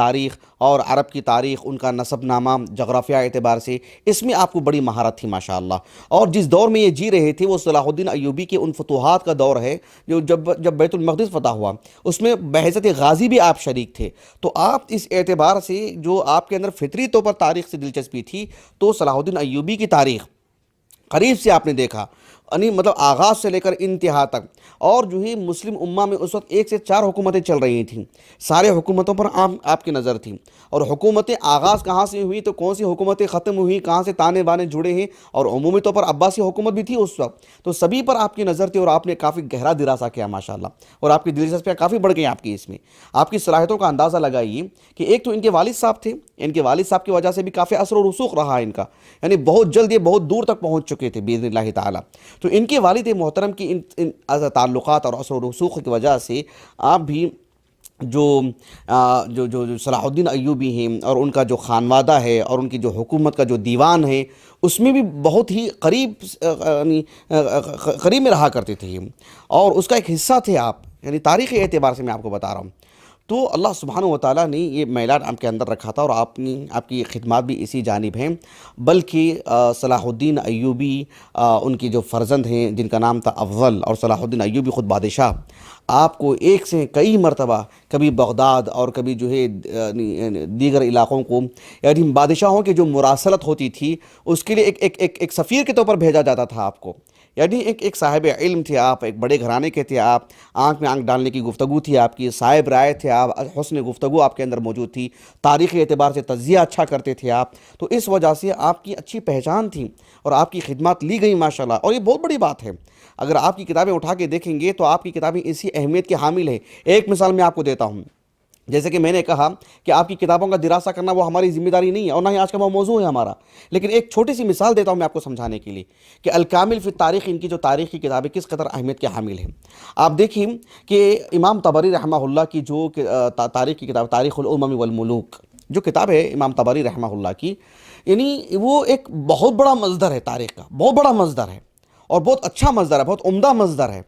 تاریخ ان کا نسب نامہ جغرافیہ اعتبار سے, اس میں آپ کو بڑی مہارت تھی ماشاءاللہ. اور جس دور میں یہ جی رہے تھے وہ صلاح الدین ایوبی کے ان فتوحات کا دور ہے, جو جب بیت المقدس فتح ہوا اس میں بحیثیت غازی بھی آپ شریک تھے. تو آپ اس اعتبار سے جو آپ کے اندر فطری طور پر تاریخ سے دلچسپی تھی, تو صلاح الدین ایوبی کی تاریخ قریب سے آپ نے دیکھا, یعنی مطلب آغاز سے لے کر انتہا تک. اور جو ہے مسلم امہ میں اس وقت 1 سے 4 حکومتیں چل رہی تھیں, سارے حکومتوں پر آپ کی نظر تھی, اور حکومتیں آغاز کہاں سے ہوئی, تو کون سی حکومتیں ختم ہوئی, کہاں سے تانے بانے جڑے ہیں, اور عمومی طور پر عباسی حکومت بھی تھی اس وقت. تو سبھی پر آپ کی نظر تھی, اور آپ نے کافی گہرا دراسہ کیا ماشاءاللہ, اور آپ کی دلچسپیاں کافی بڑھ گئیں آپ کی اس میں. آپ کی صلاحیتوں کا اندازہ لگائیے کہ ایک تو ان کے والد صاحب تھے, ان کے والد صاحب کی وجہ سے بھی کافی اثر و رسوخ رہا ان کا, یعنی بہت جلد یہ بہت دور تک پہنچ چکے تھے باذن اللہ تعالیٰ. تو ان کے والد محترم کی ان تعلقات اور اثر و رسوخ کی وجہ سے آپ بھی جو صلاح الدین ایوبی ہیں, اور ان کا جو خانوادہ ہے, اور ان کی جو حکومت کا جو دیوان ہے, اس میں بھی بہت ہی قریب میں رہا کرتے تھے, اور اس کا ایک حصہ تھے آپ, یعنی تاریخی اعتبار سے میں آپ کو بتا رہا ہوں. تو اللہ سبحانہ و تعالیٰ نے یہ میلاد آپ کے اندر رکھا تھا, اور آپ کی خدمات بھی اسی جانب ہیں. بلکہ صلاح الدین ایوبی ان کی جو فرزند ہیں جن کا نام تھا افضل, اور صلاح الدین ایوبی خود بادشاہ, آپ کو ایک سے کئی مرتبہ کبھی بغداد اور کبھی جو ہے دیگر علاقوں کو، یعنی بادشاہوں کی جو مراسلت ہوتی تھی اس کے لیے ایک سفیر کے طور پر بھیجا جاتا تھا آپ کو، یعنی ایک صاحب علم تھے آپ، ایک بڑے گھرانے کے تھے آپ، آنکھ میں آنکھ ڈالنے کی گفتگو تھی آپ کی، صاحب رائے تھے آپ، حسن گفتگو آپ کے اندر موجود تھی، تاریخی اعتبار سے تجزیہ اچھا کرتے تھے آپ، تو اس وجہ سے آپ کی اچھی پہچان تھی اور آپ کی خدمات لی گئی ماشاءاللہ، اور یہ بہت بڑی بات ہے۔ اگر آپ کی کتابیں اٹھا کے دیکھیں گے تو آپ کی کتابیں اسی اہمیت کے حامل ہیں۔ ایک مثال میں آپ کو دیتا ہوں، جیسے کہ میں نے کہا کہ آپ کی کتابوں کا دراسہ کرنا وہ ہماری ذمہ داری نہیں ہے اور نہ ہی آج کا وہ موضوع ہے ہمارا، لیکن ایک چھوٹی سی مثال دیتا ہوں میں آپ کو سمجھانے کے لیے کہ الکامل فی التاریخ، ان کی جو تاریخی کتابیں کس قدر اہمیت کے حامل ہیں۔ آپ دیکھیں کہ امام طبری رحمہ اللہ کی جو تاریخ کی کتاب تاریخ الامم والملوک جو کتاب ہے امام طبری رحمہ اللہ کی، یعنی وہ ایک بہت بڑا مصدر ہے تاریخ کا، بہت بڑا مصدر ہے اور بہت اچھا مصدر ہے، بہت عمدہ مصدر ہے،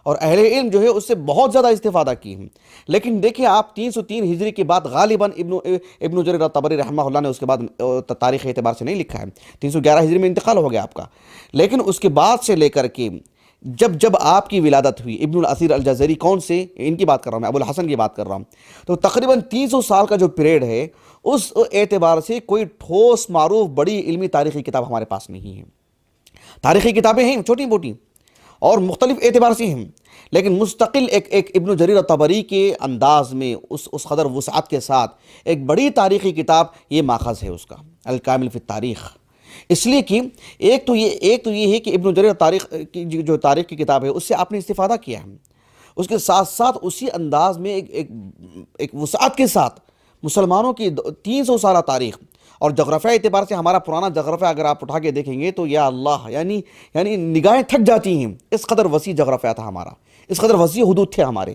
اور اہل علم جو ہے اس سے بہت زیادہ استفادہ کی ہیں۔ لیکن دیکھیں آپ 303 ہجری کے بعد غالباً ابن جریر طبری رحمہ اللہ نے اس کے بعد تاریخ اعتبار سے نہیں لکھا ہے، 311 ہجری میں انتقال ہو گیا آپ کا، لیکن اس کے بعد سے لے کر کے جب آپ کی ولادت ہوئی، ابن الاثیر الجزری، کون سے؟ ان کی بات کر رہا ہوں میں، ابو الحسن کی بات کر رہا ہوں، تو تقریباً 300 سال کا جو پیریڈ ہے اس اعتبار سے کوئی ٹھوس معروف بڑی علمی تاریخی کتاب ہمارے پاس نہیں ہے۔ تاریخی کتابیں ہیں چھوٹی موٹی اور مختلف اعتبار سے ہیں، لیکن مستقل ایک ابن جریر طبری کے انداز میں اس قدر وسعت کے ساتھ ایک بڑی تاریخی کتاب یہ ماخذ ہے اس کا، الکامل فی التاریخ۔ اس لیے کہ ایک تو یہ ہے کہ ابن جریر تاریخ کی جو تاریخ کی کتاب ہے اس سے آپ نے استفادہ کیا ہے، اس کے ساتھ ساتھ اسی انداز میں ایک وسعت کے ساتھ مسلمانوں کی 300 سالہ تاریخ اور جغرافیہ اعتبار سے ہمارا پرانا جغرافیہ اگر آپ اٹھا کے دیکھیں گے تو یا اللہ، یعنی نگاہیں تھک جاتی ہیں، اس قدر وسیع جغرافیہ تھا ہمارا، اس قدر وسیع حدود تھے ہمارے،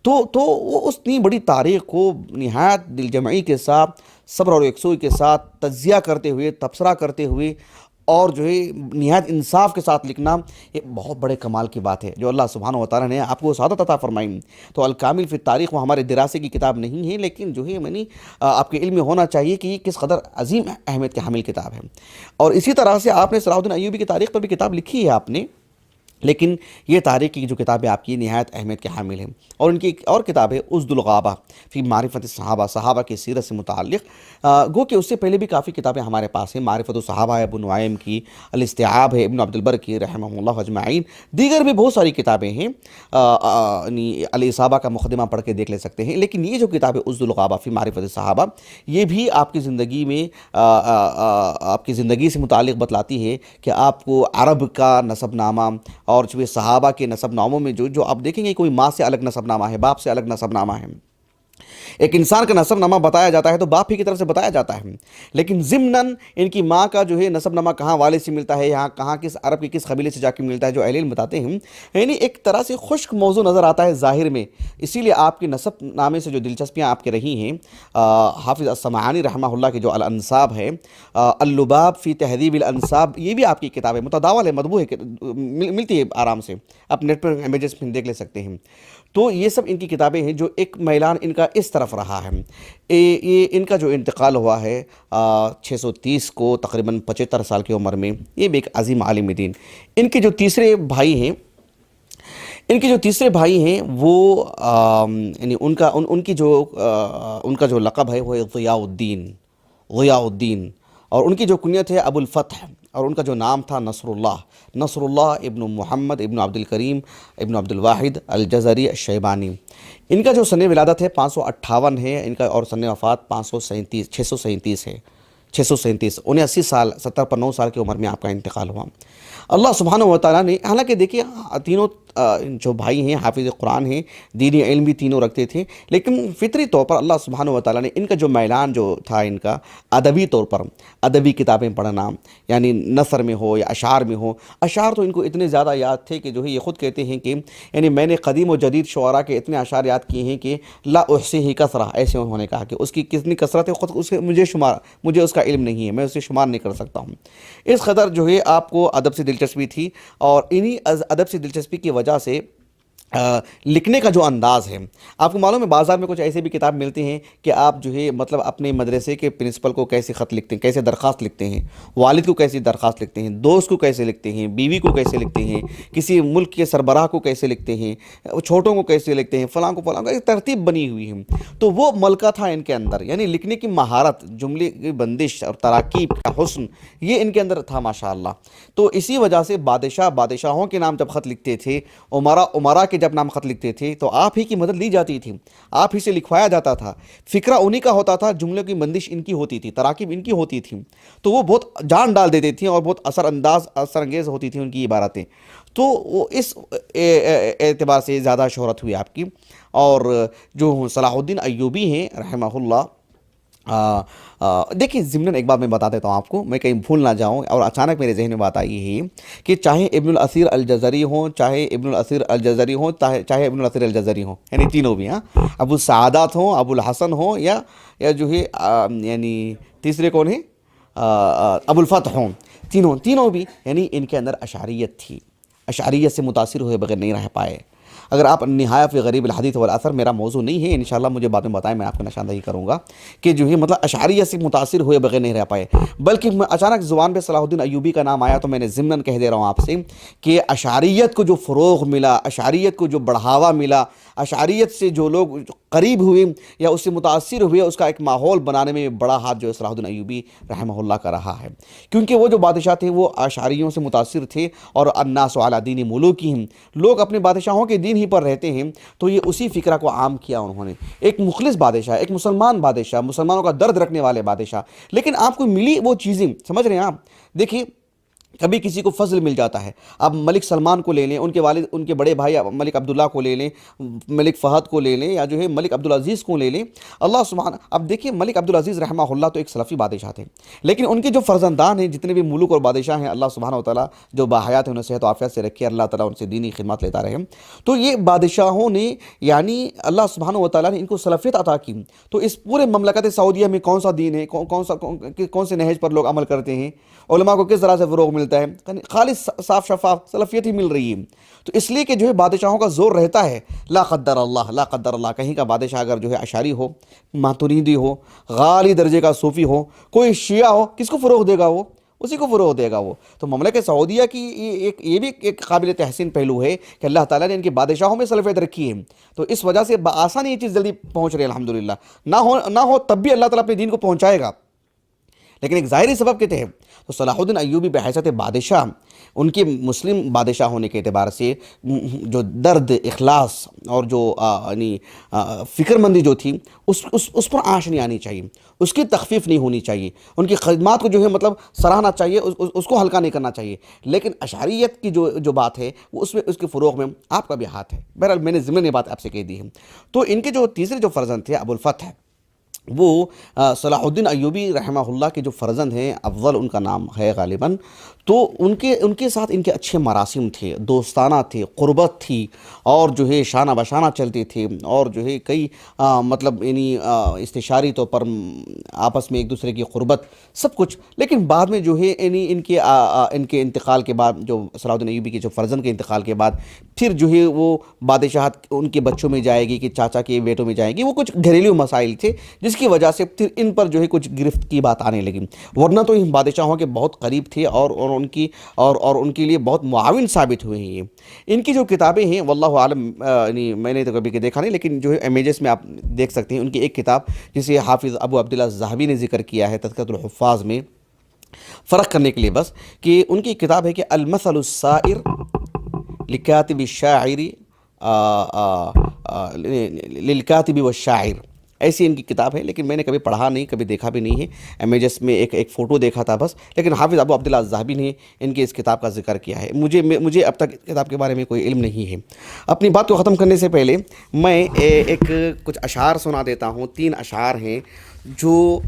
تو وہ اس اتنی بڑی تاریخ کو نہایت دل جمعی کے ساتھ، صبر اور یکسوئی کے ساتھ تجزیہ کرتے ہوئے، تبصرہ کرتے ہوئے اور جو ہے نہایت انصاف کے ساتھ لکھنا، یہ بہت بڑے کمال کی بات ہے جو اللہ سبحانہ و تعالیٰ نے آپ کو سعادت عطا فرمائی۔ تو الکامل فی التاریخ وہ ہمارے دراسے کی کتاب نہیں ہے، لیکن جو ہے آپ کے علم میں ہونا چاہیے کہ یہ کس قدر عظیم اہمیت کے حامل کتاب ہے۔ اور اسی طرح سے آپ نے صلاح الدین ایوبی کی تاریخ پر بھی کتاب لکھی ہے آپ نے، لیکن یہ تاریخ کی جو کتابیں آپ کی نہایت اہمیت کے حامل ہیں، اور ان کی ایک اور کتاب ہے اسد الغابہ فی معرفت الصحابہ، صحابہ کی سیرت سے متعلق، گو کہ اس سے پہلے بھی کافی کتابیں ہمارے پاس ہیں، معرفت الصحابہ ہے ابو نعیم کی، الاستیعاب ہے ابن عبد البر کی رحمہ اللہ اجمعین، دیگر بھی بہت ساری کتابیں ہیں، الاصابہ کا مقدمہ پڑھ کے دیکھ لے سکتے ہیں، لیکن یہ جو کتاب ہے اسد الغابہ فی معرفت الصحابہ، یہ بھی آپ کی زندگی میں آپ کی زندگی سے متعلق بتلاتی ہے کہ آپ کو عرب کا نسب نامہ اور جو صحابہ کے نسب ناموں میں جو آپ دیکھیں گے کوئی ماں سے الگ نسب نامہ ہے، باپ سے الگ نسب نامہ ہے، ایک انسان کا نسب نامہ بتایا جاتا ہے تو باپ ہی کی طرف سے بتایا جاتا ہے، لیکن ضمناً ان کی ماں کا جو ہے نسب نامہ کہاں والد سے ملتا ہے، یہاں کہاں کس عرب کی کس قبیلے سے جا کے ملتا ہے، جو اہل علم بتاتے ہیں، یعنی ایک طرح سے خشک موضوع نظر آتا ہے ظاہر میں، اسی لیے آپ کی نسب نامے سے جو دلچسپیاں آپ کے رہی ہیں، حافظ السمعانی رحمہ اللہ کی جو الانساب ہے، اللباب فی تہذیب الانساب، یہ بھی آپ کی کتاب ہے، متداول ہے، مطبوع ہے، ملتی ہے آرام سے، آپ نیٹ پر امیجز میں دیکھ لے سکتے ہیں۔ تو یہ سب ان کی کتابیں ہیں جو ایک میلان ان کا اس طرف رہا ہے۔ یہ ان کا جو انتقال ہوا ہے 630 کو، تقریباً 75 سال کی عمر میں، یہ بھی ایک عظیم عالم دین۔ ان کے جو تیسرے بھائی ہیں وہ یعنی ان کا جو لقب ہے وہ ضیاء الدین، اور ان کی جو کنیت ہے ابو الفتح، اور ان کا جو نام تھا نصر اللہ ابن محمد ابن عبد الکریم ابن عبد الواحد الجزری الشیبانی۔ ان کا جو سن ولادت ہے 558 ہے ان کا، اور سن وفات 637 ہے، 79 سال 70 پر 9 سال کی عمر میں آپ کا انتقال ہوا۔ اللہ سبحانہ و تعالیٰ نے، حالانکہ دیکھیے تینوں جو بھائی ہیں حافظ قرآن ہیں، دینی علم بھی تینوں رکھتے تھے، لیکن فطری طور پر اللہ سبحانہ و تعالیٰ نے ان کا جو میلان جو تھا ان کا ادبی طور پر، ادبی کتابیں پڑھنا، یعنی نثر میں ہو یا اشعار میں ہو، اشعار تو ان کو اتنے زیادہ یاد تھے کہ جو ہے یہ خود کہتے ہیں کہ یعنی میں نے قدیم و جدید شعراء کے اتنے اشعار یاد کیے ہیں کہ لا احصیہ کثرہ، ایسے انہوں نے کہا کہ اس کی کتنی کثرت ہے خود مجھے اس کا علم نہیں ہے، میں اسے شمار نہیں کر سکتا ہوں۔ اس قدر جو ہے آپ کو ادب سے دلچسپی تھی، اور انہی ادب سے دلچسپی کی وجہ سے لکھنے کا جو انداز ہے. آپ کو معلوم ہے بازار میں کچھ ایسے بھی کتاب ملتے ہیں کہ آپ جو ہے مطلب اپنے مدرسے کے پرنسپل کو کیسے خط لکھتے ہیں, کیسے درخواست لکھتے ہیں, والد کو کیسے درخواست لکھتے ہیں, دوست کو کیسے لکھتے ہیں, بیوی کو کیسے لکھتے ہیں, کسی ملک کے سربراہ کو کیسے لکھتے ہیں, چھوٹوں کو کیسے لکھتے ہیں, فلاں کو ایک ترتیب بنی ہوئی ہے. تو وہ ملکہ تھا ان کے اندر, یعنی لکھنے کی مہارت, جملے کی بندش اور تراکیب کا حسن, یہ ان کے اندر تھا ماشاء اللہ. تو اسی وجہ سے بادشاہوں کے نام جب خط لکھتے تھے, امراء کے جب نام خط لکھتے تھے, تو آپ ہی کی مدد لی جاتی تھی, آپ ہی سے لکھوایا جاتا تھا, فکرہ انہی کا ہوتا تھا, جملے کی بندش ان کی ہوتی تھی, تراکیب ان کی ہوتی تھی. تو وہ بہت جان ڈال دیتے تھیں اور بہت اثر انگیز ہوتی تھیں ان کی عبارتیں. تو وہ اس اعتبار سے زیادہ شہرت ہوئی آپ کی. اور جو صلاح الدین ایوبی ہیں رحمہ اللہ, دیکھیں ضمناً ایک بات میں بتا دیتا ہوں آپ کو, میں کہیں بھول نہ جاؤں, اور اچانک میرے ذہن میں بات آئی ہے کہ چاہے ابن الاثیر الجزری ہوں, چاہے ابن الاثیر الجزری ہوں, یعنی تینوں بھی, ابو السعادات ہوں, ابو الحسن ہوں, یا جو ہے یعنی تیسرے کون ہیں, ابو الفتح ہوں, تینوں بھی یعنی ان کے اندر اشعریت تھی, اشعریت سے متاثر ہوئے بغیر نہیں رہ پائے. اگر آپ نہایہ فی غریب الحدیث والاثر, میرا موضوع نہیں ہے, انشاءاللہ مجھے بعد میں بتائیں, میں آپ کو نشاندہی کروں گا کہ جو ہے مطلب اشعریت سے متاثر ہوئے بغیر نہیں رہ پائے. بلکہ اچانک زبان پہ صلاح الدین ایوبی کا نام آیا تو میں نے ضمناً کہہ دے رہا ہوں آپ سے کہ اشعریت کو جو فروغ ملا, اشعریت کو جو بڑھاوا ملا, اشعریت سے جو لوگ قریب ہوئے یا اس سے متاثر ہوئے, اس کا ایک ماحول بنانے میں بڑا ہاتھ جو صلاح الدین ایوبی رحمہ اللہ کا رہا ہے. کیونکہ وہ جو بادشاہ تھے وہ اشعریوں سے متاثر تھے, اور الناس علی دین ملوکہم, لوگ اپنے بادشاہوں کے دین ہی پر رہتے ہیں, تو یہ اسی فکرہ کو عام کیا انہوں نے. ایک مخلص بادشاہ, ایک مسلمان بادشاہ, مسلمانوں کا درد رکھنے والے بادشاہ, لیکن آپ کو ملی وہ چیزیں, سمجھ رہے ہیں آپ. دیکھیے کبھی کسی کو فضل مل جاتا ہے, اب ملک سلمان کو لے لیں, ان کے والد, ان کے بڑے بھائی ملک عبداللہ کو لے لیں, ملک فہد کو لے لیں, یا جو ہے ملک عبدالعزیز کو لے لیں, اللہ سبحانہ. اب دیکھیں ملک عبدالعزیز رحمہ اللہ تو ایک سلفی بادشاہ تھے, لیکن ان کے جو فرزندان ہیں, جتنے بھی ملوک اور بادشاہ ہیں, اللہ سبحانہ وتعالیٰ جو باحیات ہیں انہیں صحت و عافیت سے رکھے, اللہ تعالیٰ ان سے دینی خدمات لیتا رہے. تو یہ بادشاہوں نے یعنی اللہ سبحانہ وتعالیٰ نے ان کو سلفیت عطا کی. تو اس پورے مملکت سعودیہ میں کون سا دین ہے, کون سے نہج پر لوگ عمل کرتے ہیں, علماء کو کس طرح سے فروغ ملتا ہے, خالص صاف شفاف سلفیت ہی مل رہی ہے. تو اس لیے کہ جو ہے بادشاہوں کا زور رہتا ہے, لا قدر اللہ, کہیں کا بادشاہ اگر جو ہے اشعری ہو, ماتریدی ہو, غالی درجے کا صوفی ہو, کوئی شیعہ ہو, کس کو فروغ دے گا وہ, اسی کو فروغ دے گا وہ. تو مملکت سعودیہ کی یہ بھی ایک قابل تحسین پہلو ہے کہ اللہ تعالیٰ نے ان کے بادشاہوں میں سلفیت رکھی ہے. تو اس وجہ سے بآسانی یہ چیز جلدی پہنچ رہی ہے الحمدللہ. نہ ہو تب بھی اللہ تعالیٰ اپنے دین کو پہنچائے گا, لیکن ایک ظاہری سبب کے تحت. تو صلاح الدین ایوبی بحیثیت بادشاہ, ان کے مسلم بادشاہ ہونے کے اعتبار سے جو درد, اخلاص اور جو یعنی فکر مندی جو تھی اس پر آنچ نہیں آنی چاہیے, اس کی تخفیف نہیں ہونی چاہیے, ان کی خدمات کو جو ہے مطلب سراہنا چاہیے, اس کو ہلکا نہیں کرنا چاہیے. لیکن اشعریت کی جو بات ہے وہ اس کے فروغ میں آپ کا بھی ہاتھ ہے. بہرحال میں نے ضمن یہ بات آپ سے کہہ دی ہے. تو ان کے جو تیسرے جو فرزند تھے ابو الفتح, وہ صلاح الدین ایوبی رحمہ اللہ کے جو فرزند ہیں, افضل ان کا نام ہے غالباً. تو ان کے ساتھ ان کے اچھے مراسم تھے, دوستانہ تھے, قربت تھی, اور جو ہے شانہ بشانہ چلتے تھے, اور جو ہے کئی مطلب یعنی استشاری طور پر آپس میں ایک دوسرے کی قربت, سب کچھ. لیکن بعد میں جو ہے یعنی ان کے انتقال کے بعد, جو صلاح الدین ایوبی کے جو فرزند کے انتقال کے بعد, پھر جو ہے وہ بادشاہت ان کے بچوں میں جائے گی کہ چاچا کے بیٹوں میں جائے گی. وہ کچھ گھریلو مسائل تھے جس کی وجہ سے پھر ان پر جو ہے کچھ گرفت کی بات آنے لگی, ورنہ تو ان بادشاہوں کے بہت قریب تھے اور ان کے لیے بہت معاون ثابت ہوئے ہیں. ان کی جو کتابیں ہیں واللہ عالم, یعنی میں نے تو کبھی دیکھا نہیں, لیکن جو ہے امیجز میں آپ دیکھ سکتے ہیں. ان کی ایک کتاب جسے حافظ ابو عبداللہ الذہبی نے ذکر کیا ہے تذکرۃ الحفاظ میں, فرق کرنے کے لیے بس, کہ ان کی کتاب ہے کہ المثل السائر لکاتب الشاعر للکاتب والشاعر, ایسی ان کی کتاب ہے. لیکن میں نے کبھی پڑھا نہیں, کبھی دیکھا بھی نہیں ہے. امیجز میں ایک فوٹو دیکھا تھا بس. لیکن حافظ ابو عبداللہ الذہبی نے ان کی اس کتاب کا ذکر کیا ہے. مجھے اب تک کتاب کے بارے میں کوئی علم نہیں ہے. اپنی بات کو ختم کرنے سے پہلے میں کچھ اشعار سنا دیتا ہوں. 3 اشعار ہیں جو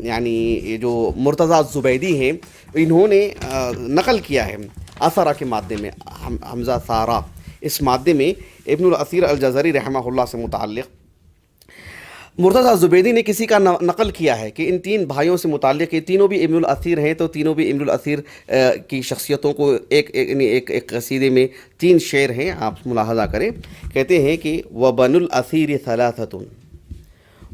یعنی جو مرتضی الزبیدی ہیں, انہوں نے نقل کیا ہے اثرہ کے مادے میں, حمزہ ثارہ, اس مادے میں ابن الاثیر الجزری رحمہ اللہ سے متعلق. مرتضیٰ زبیدی نے کسی کا نقل کیا ہے کہ ان تین بھائیوں سے متعلق، یہ تینوں بھی ابن الاثیر ہیں، تو تینوں بھی ابن الاثیر کی شخصیتوں کو ایک قصیدے میں تین شعر ہیں، آپ ملاحظہ کریں. کہتے ہیں کہ وَبَنُو الْأَثِيرِ ثَلَاثَةٌ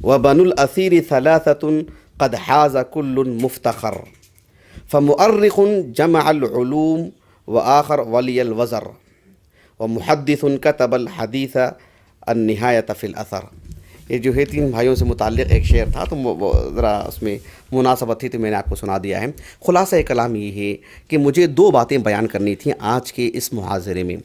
وَبَنُو الْأَثِيرِ ثَلَاثَةٌ قَدْ حَازَ كُلٌّ مُفْتَخَرٌ فَمُؤَرِّخٌ جَمَعَ الْعُلُومَ وَآخَرُ وَلِيَ الْوَزَرَ وَمُحَدِّثٌ كَتَبَ الْحَدِيثَ النِّهَايَةَ فِي الْأَثَرِ. یہ جو ہے تین بھائیوں سے متعلق ایک شعر تھا، تو ذرا اس میں مناسبت تھی تو میں نے آپ کو سنا دیا ہے. خلاصہ کلام یہ ہے کہ مجھے دو باتیں بیان کرنی تھیں آج کے اس محاضرے میں.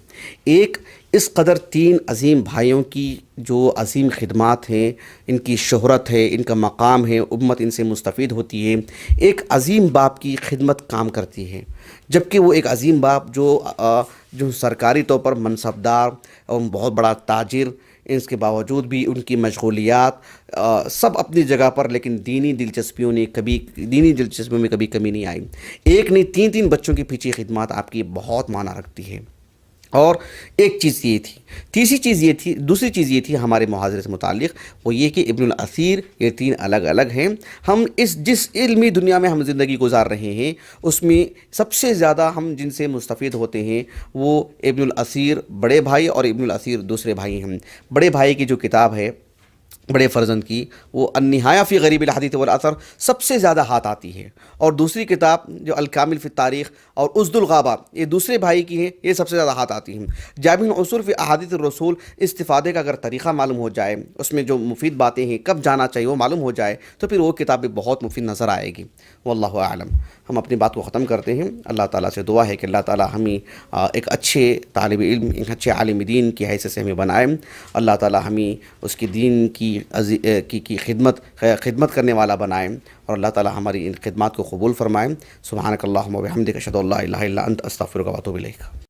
ایک، اس قدر تین عظیم بھائیوں کی جو عظیم خدمات ہیں، ان کی شہرت ہے، ان کا مقام ہے، امت ان سے مستفید ہوتی ہے. ایک عظیم باپ کی خدمت کام کرتی ہے، جبکہ وہ ایک عظیم باپ جو سرکاری طور پر منصبدار اور بہت بڑا تاجر، اس کے باوجود بھی ان کی مشغولیات سب اپنی جگہ پر، لیکن دینی دلچسپیوں میں کبھی کمی نہیں آئی. ایک نہیں، تین بچوں کے پیچھے خدمات آپ کی بہت معنی رکھتی ہے. اور ایک چیز یہ تھی، دوسری چیز یہ تھی ہمارے محاضرے سے متعلق، وہ یہ کہ ابن الاثیر یہ تین الگ الگ ہیں. ہم جس علمی دنیا میں ہم زندگی گزار رہے ہیں، اس میں سب سے زیادہ ہم جن سے مستفید ہوتے ہیں وہ ابن الاثیر بڑے بھائی اور ابن الاثیر دوسرے بھائی ہیں. بڑے بھائی کی جو کتاب ہے، بڑے فرزند کی، وہ النہایہ فی غریب الحدیث والاثر سب سے زیادہ ہاتھ آتی ہے. اور دوسری کتاب جو الکامل فی التاریخ اور اسد الغابہ، یہ دوسرے بھائی کی ہیں، یہ سب سے زیادہ ہاتھ آتی ہیں. جامع العصور فی احادیث الرسول، استفادے کا اگر طریقہ معلوم ہو جائے، اس میں جو مفید باتیں ہیں، کب جانا چاہیے وہ معلوم ہو جائے، تو پھر وہ کتاب بھی بہت مفید نظر آئے گی. واللہ اعلم. ہم اپنی بات کو ختم کرتے ہیں. اللہ تعالیٰ سے دعا ہے کہ اللہ تعالیٰ ہمیں ایک اچھے طالب علم، ایک اچھے عالم دین کی حیثیت سے ہمیں بنائے. اللہ تعالیٰ ہمیں اس کے دین کی خدمت کرنے والا بنائیں، اور اللہ تعالیٰ ہماری ان خدمات کو قبول فرمائیں. سبحانک اللہم و بحمدک، اشہد ان لا الہ الا انت، استغفرک و اتوب الیک.